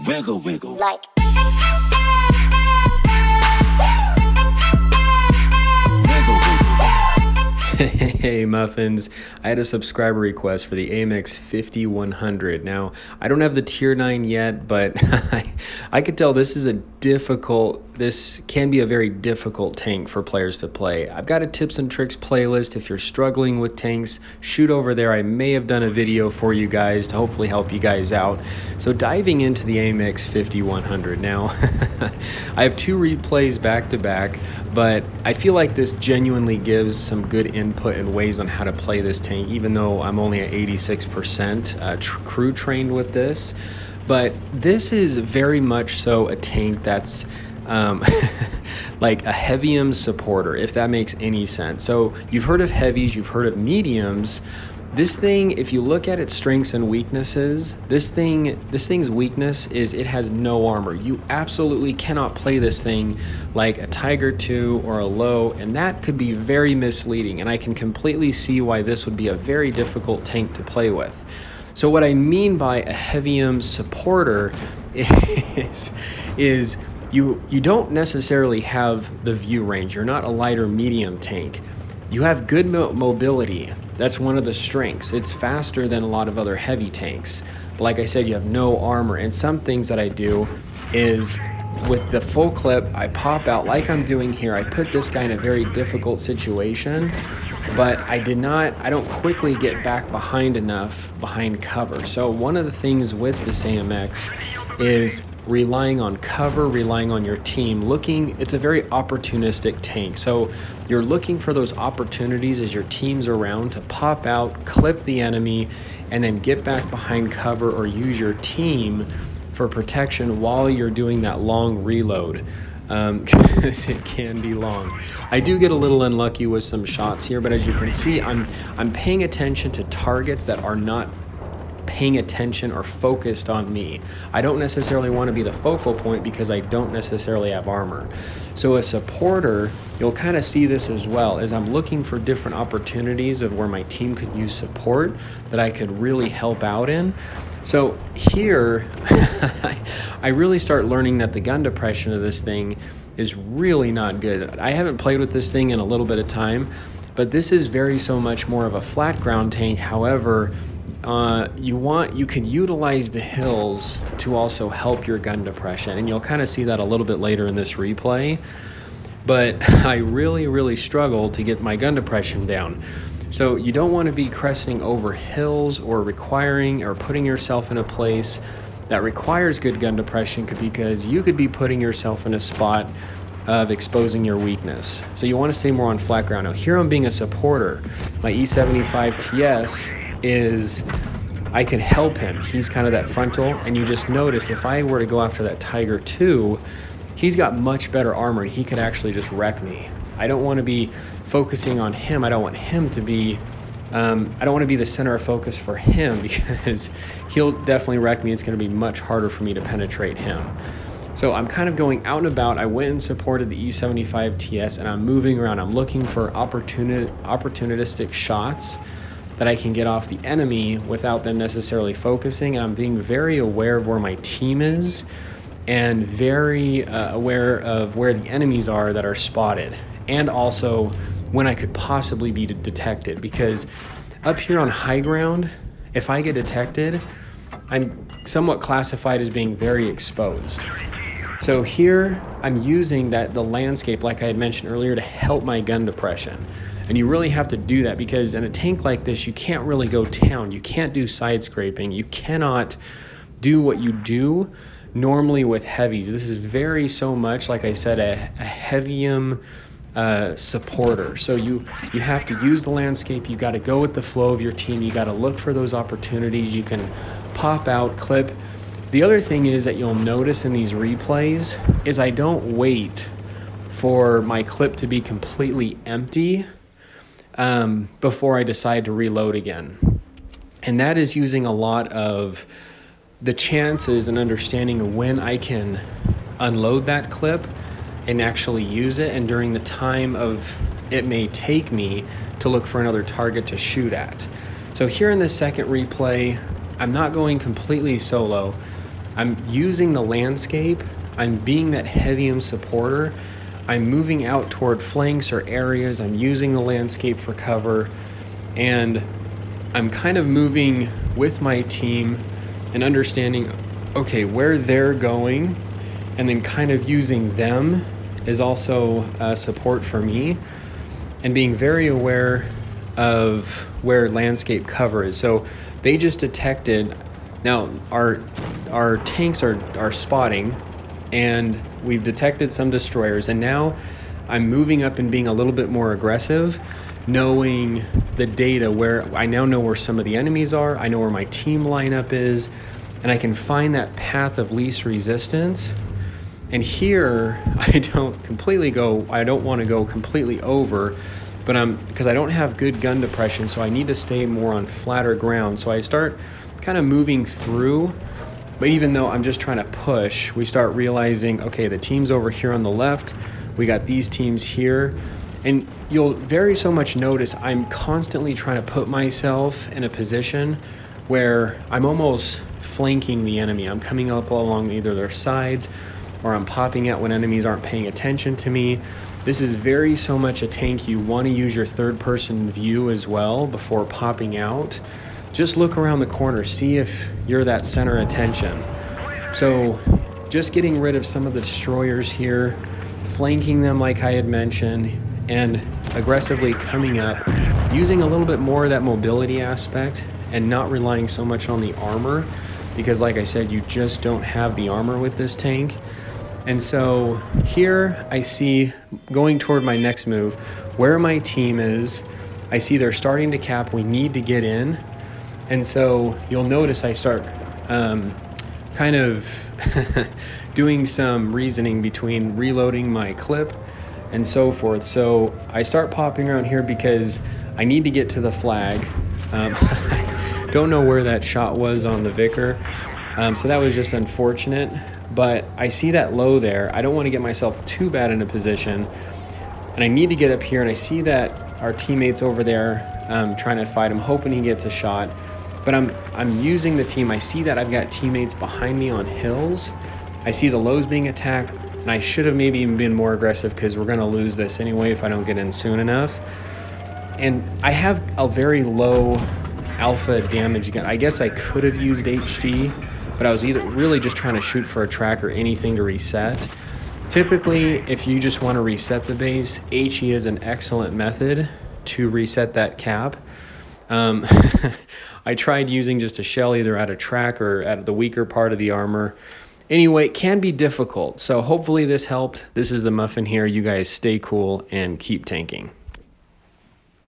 wiggle, wiggle. Like. Hey Muffins, I had a subscriber request for the AMX 5100. Now, I don't have the tier 9 yet, but I could tell this can be a very difficult tank for players to play. I've got a tips and tricks playlist. If you're struggling with tanks, shoot over there. I may have done a video for you guys to hopefully help you guys out. So diving into the AMX 5100. Now, I have two replays back to back, but I feel like this genuinely gives some good input and ways on how to play this tank, even though I'm only at 86% crew trained with this. But this is very much so a tank that's like a heavium supporter, if that makes any sense. So you've heard of heavies, you've heard of mediums. This thing, if you look at its strengths and weaknesses, this thing's weakness is it has no armor. You absolutely cannot play this thing like a Tiger 2 or a low, and that could be very misleading, and I can completely see why this would be a very difficult tank to play with. So what I mean by a heavium supporter is you don't necessarily have the view range. You're not a light or medium tank. You have good mobility. That's one of the strengths. It's faster than a lot of other heavy tanks. But like I said, you have no armor. And some things that I do is with the full clip, I pop out like I'm doing here. I put this guy in a very difficult situation, but I don't quickly get back behind cover. So one of the things with this AMX is relying on cover, relying on your team, it's a very opportunistic tank. So you're looking for those opportunities as your team's around to pop out, clip the enemy, and then get back behind cover or use your team for protection while you're doing that long reload. Because it can be long. I do get a little unlucky with some shots here, but as you can see, I'm paying attention to targets that are not paying attention or focused on me. I don't necessarily want to be the focal point because I don't necessarily have armor. So a supporter, you'll kind of see this as well, as I'm looking for different opportunities of where my team could use support that I could really help out in. So here, I really start learning that the gun depression of this thing is really not good. I haven't played with this thing in a little bit of time, but this is very so much more of a flat ground tank. However, you can utilize the hills to also help your gun depression, and you'll kind of see that a little bit later in this replay. But I really struggle to get my gun depression down. So you don't want to be cresting over hills or putting yourself in a place that requires good gun depression, because you could be putting yourself in a spot of exposing your weakness. So you want to stay more on flat ground. Now here I'm being a supporter. My E75 TS is, I can help him. He's kind of that frontal, and you just notice if I were to go after that Tiger 2, he's got much better armor and he could actually just wreck me. I don't want to be focusing on him. I don't want him to be, I don't want to be the center of focus for him, because he'll definitely wreck me. It's going to be much harder for me to penetrate him. So I'm kind of going out and about. I went and supported the E75 TS, and I'm moving around. I'm looking for opportunistic shots that I can get off the enemy without them necessarily focusing. And I'm being very aware of where my team is, and very aware of where the enemies are that are spotted, and also when I could possibly be detected. Because up here on high ground, if I get detected, I'm somewhat classified as being very exposed. So here I'm using the landscape, like I had mentioned earlier, to help my gun depression. And you really have to do that, because in a tank like this, you can't really go down. You can't do side scraping. You cannot do what you do normally with heavies. This is very so much, like I said, a heavium supporter. So you have to use the landscape. You got to go with the flow of your team. You got to look for those opportunities. You can pop out, clip. The other thing is that you'll notice in these replays is I don't wait for my clip to be completely empty before I decide to reload again. And that is using a lot of the chances and understanding of when I can unload that clip and actually use it, and during the time of it may take me to look for another target to shoot at. So here in the second replay, I'm not going completely solo. I'm using the landscape. I'm being that heavium supporter. I'm moving out toward flanks or areas. I'm using the landscape for cover. And I'm kind of moving with my team and understanding, okay, where they're going, and then kind of using them is also support for me, and being very aware of where landscape cover is. So they just detected, now our tanks are spotting, and we've detected some destroyers, and now I'm moving up and being a little bit more aggressive, knowing the data, where I now know where some of the enemies are, I know where my team lineup is, and I can find that path of least resistance. And here I don't want to go completely over, but because I don't have good gun depression, so I need to stay more on flatter ground. So I start kind of moving through, but even though I'm just trying to push, we start realizing, okay, the team's over here on the left, we got these teams here. And you'll very so much notice I'm constantly trying to put myself in a position where I'm almost flanking the enemy. I'm coming up along either their sides, or I'm popping out when enemies aren't paying attention to me. This is very so much a tank you want to use your third person view as well before popping out. Just look around the corner, see if you're that center attention. So just getting rid of some of the destroyers here, flanking them like I had mentioned, and aggressively coming up, using a little bit more of that mobility aspect and not relying so much on the armor, because like I said, you just don't have the armor with this tank. And so here I see, going toward my next move, where my team is. I see they're starting to cap, we need to get in. And so you'll notice I start kind of doing some reasoning between reloading my clip and so forth. So I start popping around here because I need to get to the flag. Don't know where that shot was on the Vicar, so that was just unfortunate. But I see that low there. I don't want to get myself too bad in a position, and I need to get up here, and I see that our teammate's over there trying to fight him, hoping he gets a shot. But I'm using the team. I see that I've got teammates behind me on hills. I see the lows being attacked, and I should have maybe even been more aggressive, because we're going to lose this anyway if I don't get in soon enough. And I have a very low alpha damage gun. I guess I could have used HG, but I was either really just trying to shoot for a track or anything to reset. Typically, if you just want to reset the base, HE is an excellent method to reset that cap. I tried using just a shell either at a track or at the weaker part of the armor. Anyway, it can be difficult. So hopefully this helped. This is the Muffin here. You guys stay cool and keep tanking.